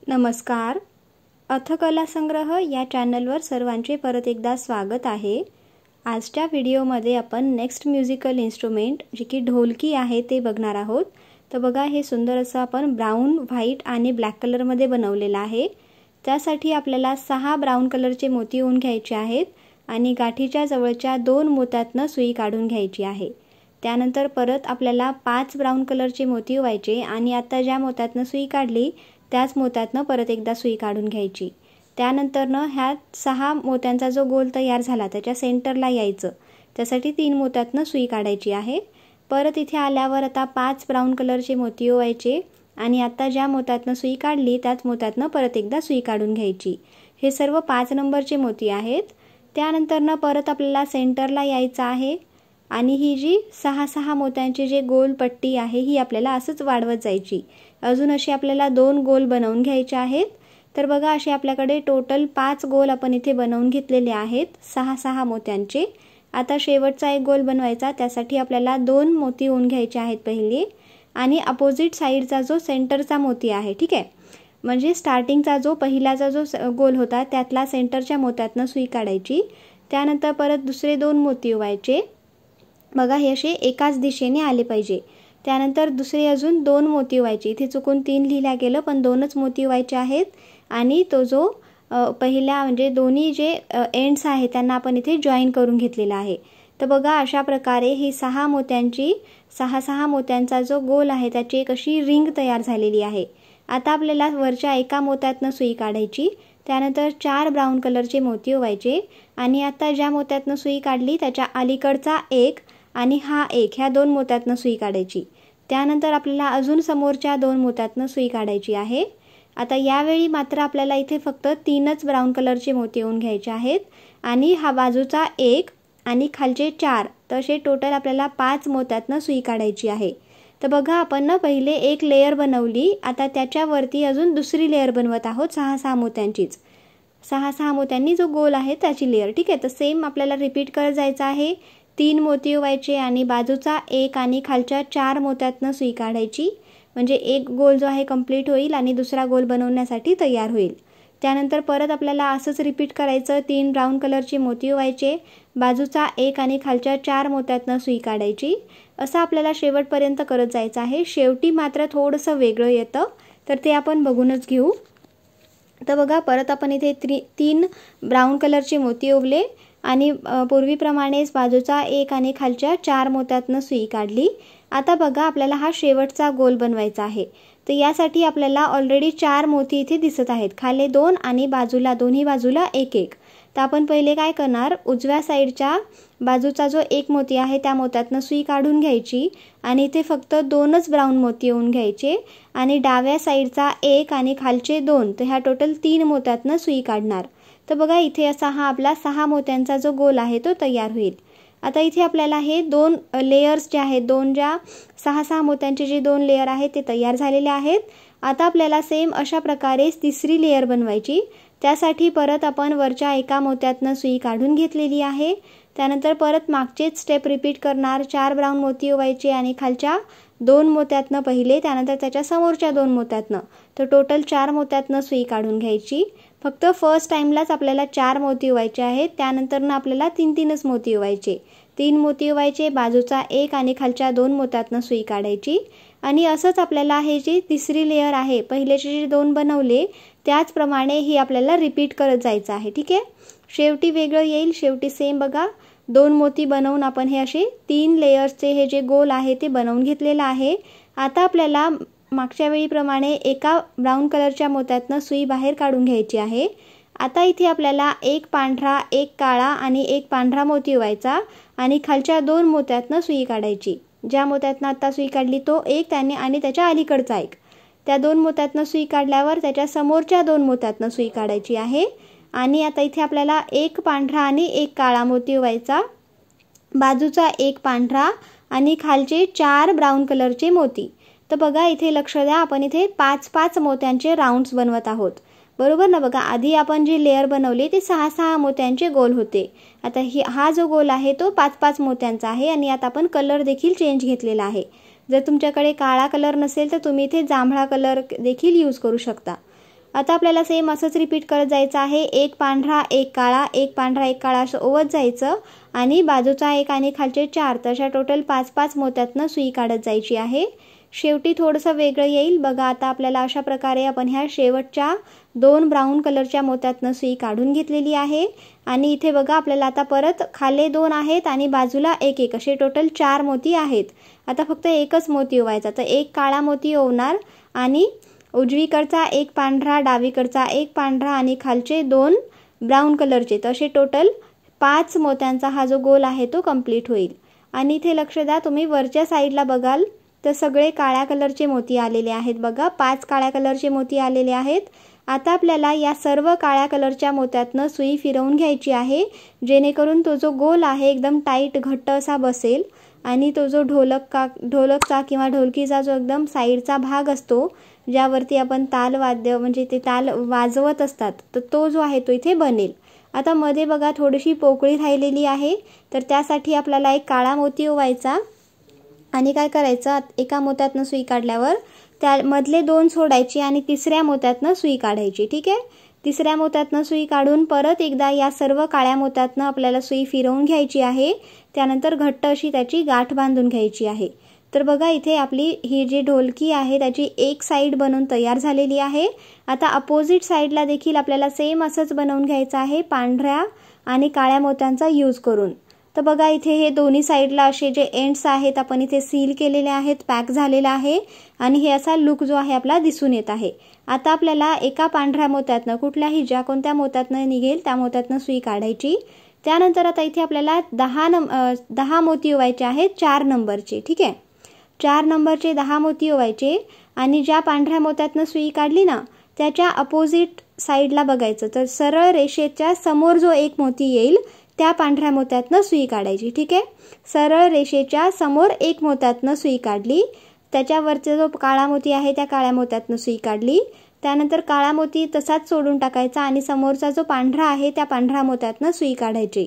नमस्कार. अथकला संग्रह या चॅनलवर सर्वांचे परत एकदा स्वागत आहे. आजच्या व्हिडिओमध्ये आपण नेक्स्ट म्युझिकल इन्स्ट्रुमेंट जी की ढोलकी आहे ते बघणार आहोत. तर बघा, हे सुंदर असं आपण ब्राऊन, व्हाईट आणि ब्लॅक कलरमध्ये बनवलेलं आहे. त्यासाठी आपल्याला 6 ब्राऊन कलरचे मोती ऊन घ्यायचे आहेत आणि गाठीच्या जवळच्या 2 मोत्यातनं सुई काढून घ्यायची आहे. त्यानंतर परत आपल्याला 5 ब्राऊन कलरचे मोती व्हायचे आणि आता ज्या मोत्यातनं सुई काढली त्याच मोत्यातनं परत एकदा सुई काढून घ्यायची. त्यानंतरनं ह्या 6 मोत्यांचा जो गोल तयार झाला त्याच्या सेंटरला यायचं. त्यासाठी 3 मोत्यातनं सुई काढायची आहे. परत इथे आल्यावर आता 5 ब्राऊन कलरचे मोती ओवायचे आणि आता ज्या मोत्यातनं सुई काढली त्याच मोत्यातनं परत एकदा सुई काढून घ्यायची. हे सर्व 5 नंबरचे मोती आहेत. त्यानंतरनं परत आपल्याला सेंटरला यायचं आहे आणि ही जी 6 मोत्यांची जे गोल पट्टी आहे ही आपल्याला असंच वाढवत जायची. अजून अशी आपल्याला 2 गोल बनवून घ्यायचे आहेत. तर बघा, असे आपल्याकडे टोटल 5 गोल आपण इथे बनवून घेतलेले आहेत 6 मोत्यांचे. आता शेवटचा एक गोल बनवायचा. त्यासाठी आपल्याला 2 मोती ऊन घ्यायचे आहेत पहिले आणि अपोजिट साईडचा जो सेंटरचा मोती आहे, ठीक आहे, म्हणजे स्टार्टिंगचा जो पहिलाचा जो गोल होता त्यातला सेंटरच्या मोत्यातनं सुई काढायची. त्यानंतर परत दुसरे 2 मोती ओवायचे. बघा, हे असे एकाच दिशेने आले पाहिजे. त्यानंतर दुसरे अजून 2 मोती व्हायचे. इथे चुकून 3 लिहिल्या गेलं, पण 2च मोती व्हायचे आहेत. आणि तो जो पहिला म्हणजे दोन्ही जे एंड्स आहेत त्यांना आपण इथे जॉईन करून घेतलेला आहे. तर बघा, अशा प्रकारे ही 6 मोत्यांचा जो गोल आहे त्याची एक अशी रिंग तयार झालेली आहे. आता आपल्याला वरच्या एका मोत्यातनं सुई काढायची. त्यानंतर 4 ब्राऊन कलरचे मोती ओवायचे आणि आता ज्या मोत्यातनं सुई काढली त्याच्या अलीकडचा एक आणि हा एक, ह्या 2 मोत्यातनं सुई काढायची. त्यानंतर आपल्याला अजून समोरच्या 2 मोत्यातनं सुई काढायची आहे. आता यावेळी मात्र आपल्याला इथे फक्त 3च ब्राऊन कलरचे मोती ऊन घ्यायचे आहेत आणि हा बाजूचा 1 आणि खालचे 4, तसे टोटल आपल्याला 5 मोत्यातनं सुई काढायची आहे. तर बघा, आपण ना पहिले एक लेयर बनवली, आता त्याच्यावरती अजून दुसरी लेयर बनवत आहोत 6 मोत्यांचीच. 6 मोत्यांनी जो गोल आहे त्याची लेयर, ठीक आहे. तर सेम आपल्याला रिपीट करत जायचं आहे. 3 मोती ओवायचे आणि बाजूचा 1 आणि खालच्या 4 मोत्यातनं सुई काढायची. म्हणजे एक गोल जो आहे कंप्लीट होईल आणि दुसरा गोल बनवण्यासाठी तयार होईल. त्यानंतर परत आपल्याला असंच रिपीट करायचं. 3 ब्राऊन कलरचे मोती ओवायचे, बाजूचा 1 आणि खालच्या 4 मोत्यातनं सुई काढायची. असं आपल्याला शेवटपर्यंत करत जायचं आहे. शेवटी मात्र थोडंसं वेगळं येतं, तर ते आपण बघूनच घेऊ. तर बघा, परत आपण इथे 3 ब्राऊन कलरचे मोती ओवले आणि पूर्वीप्रमाणेच बाजूचा 1 आणि खालच्या 4 मोत्यातनं सुई काढली. आता बघा, आपल्याला हा शेवटचा गोल बनवायचा आहे. तर यासाठी आपल्याला ऑलरेडी 4 मोती इथे दिसत आहेत, खाली 2 आणि बाजूला दोन्ही बाजूला 1. तर आपण पहिले काय करणार, उजव्या साईडच्या बाजूचा जो 1 मोती आहे त्या मोत्यातनं सुई काढून घ्यायची आणि इथे फक्त 2च ब्राऊन मोती येऊन घ्यायचे आणि डाव्या साईडचा 1 आणि खालचे 2, तर ह्या टोटल 3 मोत्यातनं सुई काढणार. तर बघा, इथे असा हा आपला 6 मोत्यांचा जो गोल आहे तो तयार होईल. आता इथे आपल्याला हे 2 लेयर्स जे आहेत, 6 मोत्यांचे जे 2 लेयर आहेत ते तयार झालेले आहेत. आता आपल्याला सेम अशा प्रकारे तिसरी लेयर बनवायची. त्यासाठी परत आपण वरच्या एका मोत्यातनं सुई काढून घेतलेली आहे. त्यानंतर परत मागचेच स्टेप रिपीट करणार. 4 ब्राऊन मोती ओवायचे आणि खालच्या 2 मोत्यातनं पहिले, त्यानंतर त्याच्या समोरच्या 2 मोत्यातनं, तर टोटल 4 मोत्यातनं सुई काढून घ्यायची. फक्त फर्स्ट टाइमलाच आपल्याला 4 मोती ओवायचे आहेत. त्यानंतर आपल्याला 3-3च मोती ओवायचे. 3 मोती ओवायचे, बाजूचा 1 आणि खालच्या 2 मोत्यातनं सुई काढायची. आणि असंच आपल्याला हे जी तिसरी लेयर आहे, पहिलेचे जे 2 बनवले त्याचप्रमाणे ही आपल्याला रिपीट करत जायचं आहे, ठीक आहे. शेवटी वेगळं येईल. शेवटी सेम बघा, 2 मोती बनवून आपण हे असे 3 लेयर्सचे हे जे गोल आहे ते बनवून घेतलेलं आहे. आता आपल्याला मागच्या वेळीप्रमाणे एका ब्राऊन कलरच्या मोत्यातनं सुई बाहेर काढून घ्यायची आहे. आता इथे आपल्याला 1 पांढरा, 1 काळा आणि 1 पांढरा मोती ओवायचा आणि खालच्या 2 मोत्यातनं सुई काढायची. ज्या मोत्यातनं आता सुई काढली तो 1 त्याने आणि त्याच्या अलीकडचा 1, त्या 2 मोत्यातनं सुई काढल्यावर त्याच्या समोरच्या 2 मोत्यातनं सुई काढायची आहे. आणि आता इथे आपल्याला 1 पांढरा आणि 1 काळा मोती ओवायचा, बाजूचा 1 पांढरा आणि खालचे 4 ब्राऊन कलरचे मोती. तर बघा, इथे लक्ष द्या, आपण इथे 5-5 मोत्यांचे राऊंड्स बनवत आहोत, बरोबर ना. बघा, आधी आपण जी लेयर बनवली ते 6 मोत्यांचे गोल होते. आता हा जो गोल आहे तो 5-5 मोत्यांचा आहे आणि आता आपण कलर देखील चेंज घेतलेला आहे. जर तुमच्याकडे काळा कलर नसेल तर तुम्ही इथे जांभळा कलर देखील यूज करू शकता. आता आपल्याला सेम असंच रिपीट करत जायचं आहे. एक पांढरा एक काळा, एक पांढरा एक काळा असं ओवत जायचं आणि बाजूचा एक आणि खालचे 4, तशा टोटल 5-5 मोत्यातनं सुई काढत जायची आहे. शेवटी थोडंसं वेगळं येईल बघा. आता आपल्याला अशा प्रकारे आपण ह्या शेवटच्या 2 ब्राऊन कलरच्या मोत्यातनं सुई काढून घेतलेली आहे. आणि इथे बघा आपल्याला आता परत खाली 2 आहेत आणि बाजूला 1-1 असे टोटल 4 मोती आहेत. आता फक्त एकच मोती ओवायचा. तर एक काळा मोती ओवणार आणि उजवीकडचा एक पांढरा, डावीकडचा एक पांढरा आणि खालचे 2 ब्राऊन कलरचे, तर असे टोटल 5 मोत्यांचा हा जो गोल आहे तो कंप्लीट होईल. आणि इथे लक्ष द्या, तुम्ही वरच्या साईडला बघाल तर सगळे काळ्या कलरचे मोती आलेले आहेत बघा. 5 काळ्या कलरचे मोती आलेले आहेत. आता आपल्याला या सर्व काळ्या कलरच्या मोत्यातनं सुई फिरवून घ्यायची आहे, जेणेकरून तो जो गोल आहे एकदम टाईट घट्ट असा बसेल. आणि तो जो ढोलकचा किंवा ढोलकीचा जो एकदम साईडचा भाग असतो, ज्यावरती आपण ताल वाद्य म्हणजे ते ताल वाजवत असतात, तर तो जो आहे तो इथे बनेल. आता मध्ये बघा थोडीशी पोकळी राहिलेली आहे, तर त्यासाठी आपल्याला एक काळा मोती ओवायचा आणि काय करायचं, एका मोत्यातनं सुई काढल्यावर त्या मधले 2 सोडायची आणि तिसऱ्या मोत्यातनं सुई काढायची. ठीक आहे. तिसऱ्या मोत्यातनं सुई काढून परत एकदा या सर्व काळ्या मोत्यातनं आपल्याला सुई फिरवून घ्यायची आहे. त्यानंतर घट्ट अशी त्याची गाठ बांधून घ्यायची आहे. तर बघा इथे आपली ही जी ढोलकी आहे त्याची एक साईड बनवून तयार झालेली आहे. आता अपोजिट साईडला देखील आपल्याला सेम असंच बनवून घ्यायचं आहे, पांढऱ्या आणि काळ्या मोत्यांचा यूज करून. तर बघा इथे हे दोन्ही साईडला असे जे एंड्स आहेत आपण इथे सील केलेले आहेत, पॅक झालेला आहे आणि हे असा लुक जो आहे आपला दिसून येत आहे. आता आपल्याला एका पांढऱ्या मोत्यातनं कुठल्याही ज्या कोणत्या मोत्यातनं निघेल त्या मोत्यातनं सुई काढायची. त्यानंतर आता इथे आपल्याला 10 मोती ओवायचे आहेत 4 नंबरचे. ठीक आहे. 4 नंबरचे 10 मोती ओवायचे आणि ज्या पांढऱ्या मोत्यातनं सुई काढली ना त्याच्या अपोजिट साईडला बघायचं, तर सरळ रेषेच्या समोर जो एक मोती येईल त्या पांढऱ्या मोत्यातनं सुई काढायची. ठीक आहे. सरळ रेषेच्या समोर एक मोत्यातनं सुई काढली, त्याच्यावरचा जो काळा मोती आहे त्या काळ्या मोत्यातनं सुई काढली. त्यानंतर काळा मोती तसाच सोडून टाकायचा आणि समोरचा जो पांढरा आहे त्या पांढऱ्या मोत्यातनं सुई काढायची.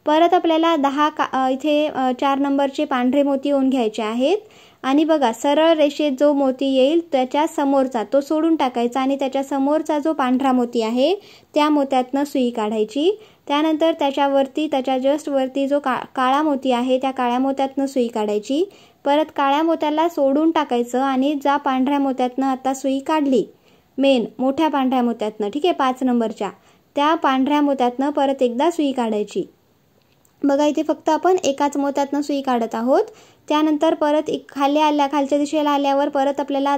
परत आपल्याला 10 इथे 4 नंबरचे पांढरे मोती ओवून घ्यायचे आहेत आणि बघा सरळ रेषेत जो मोती येईल त्याच्या समोरचा तो सोडून टाकायचा आणि त्याच्या समोरचा जो पांढरा मोती आहे त्या मोत्यातनं सुई काढायची. त्यानंतर त्याच्या जस्ट वरती जो काळा मोती आहे त्या काळ्या मोत्यातनं सुई काढायची. परत काळ्या मोत्याला सोडून टाकायचं आणि ज्या पांढऱ्या मोत्यातनं आता सुई काढली मेन मोठ्या पांढऱ्या मोत्यातनं, ठीक आहे, 5 नंबरच्या, त्या पांढऱ्या मोत्यातनं परत एकदा सुई काढायची. बघा इथे फक्त आपण एकाच मोत्यातनं सुई काढत आहोत. त्यानंतर परत खालच्या दिशेला आल्यावर परत आपल्याला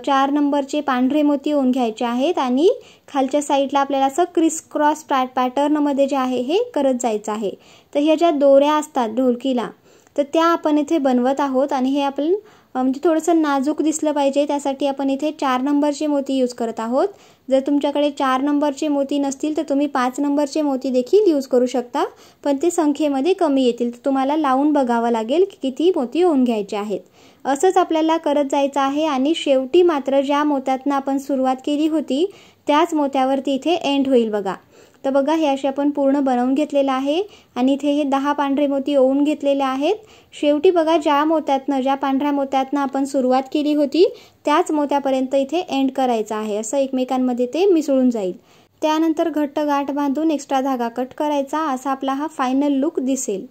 4 नंबरचे पांढरे मोती ओवून घ्यायचे आहेत आणि खालच्या साईडला आपल्याला असं क्रिस क्रॉस पॅटर्नमध्ये जे आहे हे करत जायचं आहे. तर ह्या ज्या दोऱ्या असतात ढोलकीला तर त्या आपण इथे बनवत आहोत आणि हे आपण म्हणजे थोडंसं नाजूक दिसलं पाहिजे त्यासाठी आपण इथे 4 नंबरचे मोती यूज करत आहोत. जर तुमच्याकडे 4 नंबरचे मोती नसतील तर तुम्ही 5 नंबरचे मोती देखील यूज करू शकता, पण ते संख्येमध्ये कमी येतील. तर तुम्हाला लावून बघावं लागेल की किती मोती ओवून घ्यायचे आहेत. असंच आपल्याला करत जायचं आहे आणि शेवटी मात्र ज्या मोत्यातनं आपण सुरुवात केली होती त्याच मोत्यावरती इथे एंड होईल बघा. तर बघा हे असे आपण पूर्ण बनवून घेतलेलं आहे आणि इथे हे 10 पांढरे मोती ओवून घेतलेले आहेत. शेवटी बघा ज्या पांढऱ्या मोत्यातनं आपण सुरुवात केली होती त्याच मोत्यापर्यंत इथे एंड करायचं आहे. असं एकमेकांमध्ये ते मिसळून जाईल. त्यानंतर घट्ट गाठ बांधून एक्स्ट्रा धागा कट करायचा. असा आपला हा फायनल लुक दिसेल.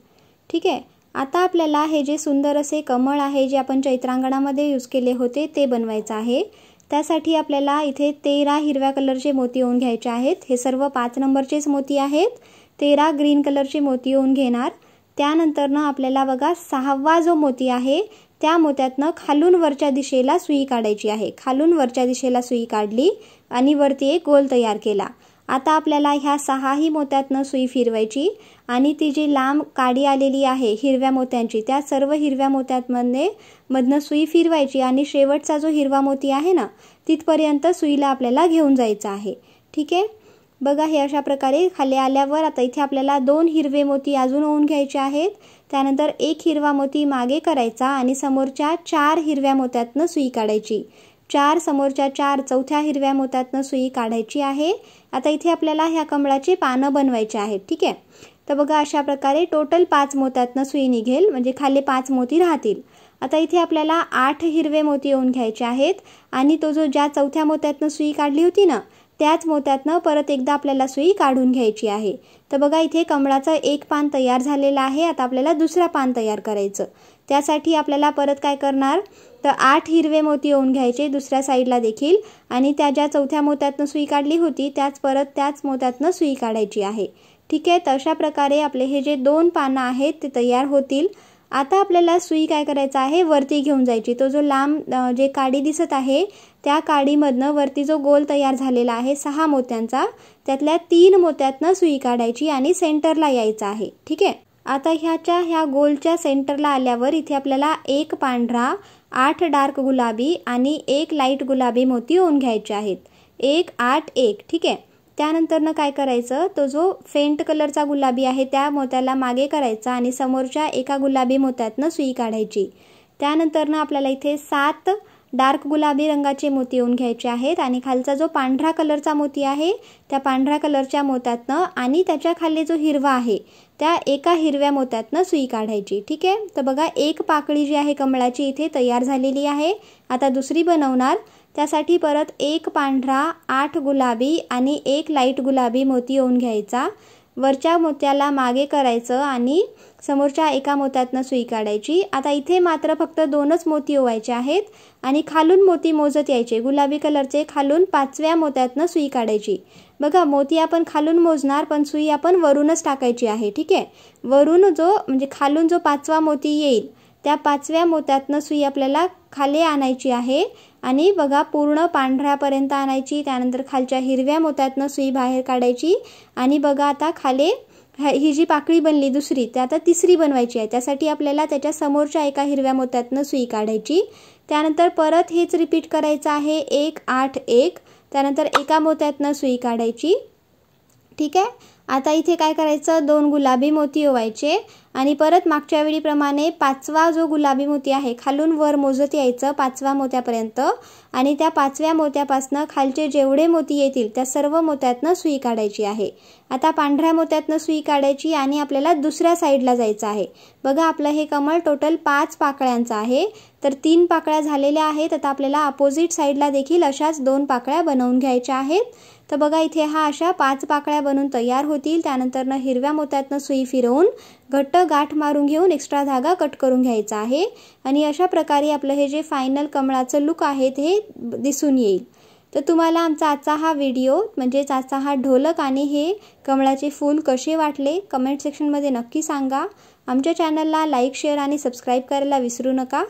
ठीक आहे. आता आपल्याला हे जे सुंदर असे कमळ आहे जे आपण चैत्रांगणामध्ये यूज केले होते ते बनवायचं आहे. त्यासाठी आपल्याला इथे 13 हिरव्या कलरचे मोती ओवून घ्यायचे आहेत. हे सर्व 5 नंबरचेच मोती आहेत. 13 ग्रीन कलरचे मोती ओवून घेणार. त्यानंतर आपल्याला बघा 6वा जो मोती आहे त्या मोत्यातनं खालून वरच्या दिशेला सुई काढायची आहे. खालून वरच्या दिशेला सुई काढली आणि वरती एक गोल तयार केला. आता आपल्याला ह्या 6ही मोत्यातनं सुई फिरवायची आणि ती जी लांब काडी आलेली आहे हिरव्या मोत्यांची त्या सर्व हिरव्या मोत्यांमधनं सुई फिरवायची आणि शेवटचा जो हिरवा मोती आहे ना तिथपर्यंत सुईला आपल्याला घेऊन जायचं आहे. ठीक आहे. बघा हे अशा प्रकारे खाली आल्यावर आता इथे आपल्याला 2 हिरवे मोती अजून ओवून घ्यायचे आहेत. त्यानंतर एक हिरवा मोती मागे करायचा आणि समोरच्या 4 हिरव्या मोत्यातनं सुई काढायची. 4 समोरच्या 4 चौथ्या हिरव्या मोत्यातनं सुई काढायची आहे. आता इथे आपल्याला ह्या कमळाचे पानं बनवायचे आहेत. ठीक आहे. तर बघा अशा प्रकारे टोटल 5 मोत्यातनं सुई निघेल म्हणजे खाली 5 मोती राहतील. आता इथे आपल्याला 8 हिरवे मोती ओवून घ्यायचे आहेत आणि तो जो ज्या चौथ्या मोत्यातनं सुई काढली होती ना त्याच मोत्यातनं परत एकदा आपल्याला सुई काढून घ्यायची आहे। तर बघा इथे कमळाचं एक पान तयार झालेलं आहे। आता आपल्याला दुसरा पान तयार करायचं। त्यासाठी आपल्याला परत काय करणार तर 8 हिरवे मोती ओवून घ्यायचे दुसऱ्या साईडला देखील आणि त्या ज्या चौथ्या मोत्यातनं सुई काढली होती त्याच मोत्यातनं सुई काढायची आहे। ठीक आहे, तर अशा प्रकारे आपले हे जे 2 पानं आहेत ते तयार होतील। आता आपल्याला सुई काय करायचं आहे वरती घेऊन जायची। तो जो लांब जे काडी दिसत आहे त्या काडीमधनं वरती जो गोल तयार झालेला आहे 6 मोत्यांचा त्यातल्या 3 मोत्यातनं सुई काढायची आणि सेंटरला यायचं आहे। ठीक आहे, आता ह्या गोलच्या सेंटरला आल्यावर इथे आपल्याला 1 पांढरा, 8 डार्क गुलाबी आणि 1 लाईट गुलाबी मोती ओवून घ्यायचे आहेत। 1 8 1। ठीक आहे, त्यानंतर काय करायचं तो जो फेंट कलरचा गुलाबी आहे त्या मोत्याला मागे करायचा आणि समोरच्या एका गुलाबी मोत्यातनं सुई काढायची। त्यानंतर आपल्याला इथे 7 डार्क गुलाबी रंगाचे मोती ओवून घ्यायचे आहेत आणि खालचा जो पांढरा कलरचा मोती आहे त्या पांढऱ्या कलरच्या मोत्यातनं आणि त्याच्या खाली जो हिरवा आहे त्या एका हिरव्या मोत्यातनं सुई काढायची। ठीक आहे, तर बघा एक पाकळी जी आहे कमळाची इथे तयार झालेली आहे। आता दुसरी बनवणार। त्यासाठी परत 1 पांढरा, 8 गुलाबी आणि 1 लाईट गुलाबी मोती ओवून घ्यायचा। वरच्या मोत्याला मागे करायचं आणि समोरच्या एका मोत्यातनं सुई काढायची। आता इथे मात्र फक्त 2च मोती ओवायचे आहेत आणि खालून मोती मोजत यायचे। गुलाबी कलरचे खालून 5व्या मोत्यातनं सुई काढायची। बघा मोती आपण खालून मोजणार पण सुई आपण वरूनच टाकायची आहे। ठीक आहे, वरून म्हणजे खालून जो 5वा मोती येईल त्या 5व्या मोत्यातनं सुई आपल्याला खाली आणायची आहे आणि बघा पूर्ण पांढऱ्यापर्यंत आणायची। त्यानंतर खालच्या हिरव्या मोत्यातनं सुई बाहेर काढायची आणि बघा आता खाली ही जी पाकळी बनली दुसरी ते आता तिसरी बनवायची आहे। त्यासाठी आपल्याला त्याच्या समोरच्या एका हिरव्या मोत्यातनं सुई काढायची। त्यानंतर परत हेच रिपीट करायचं आहे 1 8 1। त्यानंतर एका मोत्यातनं सुई काढायची। ठीक आहे, आता इथे काय करायचं 2 गुलाबी मोती ओवायचे आणि परत मागच्या वेळीप्रमाणे 5वा जो गुलाबी मोती आहे खालून वर मोजत यायचं 5व्या मोत्यापर्यंत आणि त्या 5व्या मोत्यापासनं खालचे जेवढे मोती येतील त्या सर्व मोत्यातनं सुई काढायची आहे। आता पांढऱ्या मोत्यातनं सुई काढायची आणि आपल्याला दुसऱ्या साईडला जायचं आहे। बघा आपलं हे कमळ टोटल 5 पाकळ्यांचं आहे। तर 3 पाकळ्या झालेल्या आहेत। आता आपल्याला अपोजिट साईडला देखील अशाच 2 पाकळ्या बनवून घ्यायच्या आहेत। तर बघा इथे हा अशा 5 पाकळ्या बनून तयार होतील। त्यानंतर हिरव्या मोत्यातनं सुई फिरवून घट्ट गाठ मारून घेऊन एक्स्ट्रा धागा कट करून घ्यायचा आहे आणि अशा प्रकारे आपलं हे जे फायनल कमळाचं लुक आहे ते दिसून येईल। तर तुम्हाला आमचा आजचा हा व्हिडिओ म्हणजेच आजचा हा ढोलक आणि हे कमळाचे फूल कसे वाटले कमेंट सेक्शनमध्ये नक्की सांगा। आमच्या चॅनलला लाईक शेअर आणि सबस्क्राईब करायला विसरू नका।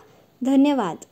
धन्यवाद।